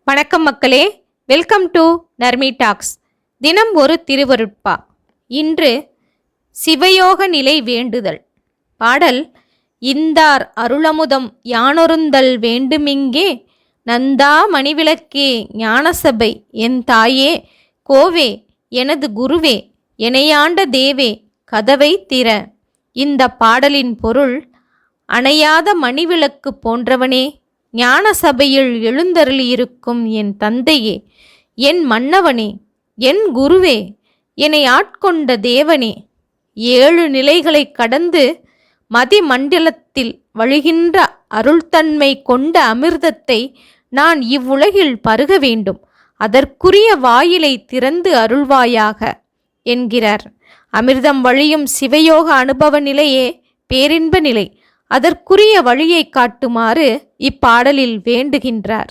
வணக்கம் மக்களே, welcome to Narmi tax. தினம் ஒரு திருவருட்பா. இன்று சிவயோக நிலை வேண்டுதல். பாடல்: இந்தார் அருளமுதம் யானொருந்தல் வேண்டுமிங்கே, நந்தா மணிவிளக்கே ஞானசபை என் தாயே, கோவே எனது குருவே எனையாண்ட தேவே கதவை திற. இந்த பாடலின் பொருள்: அணையாத மணிவிளக்கு போன்றவனே, ஞான சபையில் எழுந்தருளியிருக்கும் என் தந்தையே, என் மன்னவனே, என் குருவே, என்னை ஆட்கொண்ட தேவனே, 7 நிலைகளை கடந்து மதிமண்டலத்தில் வழிகின்ற அருள்தன்மை கொண்ட அமிர்தத்தை நான் இவ்வுலகில் பருக வேண்டும். அதற்குரிய வாயிலை திறந்து அருள்வாயாக என்கிறார். அமிர்தம் வழியும் சிவயோக அனுபவ நிலையே பேரின்ப நிலை. அதற்குரிய வழியை காட்டுமாறு இப்பாடலில் வேண்டுகின்றார்.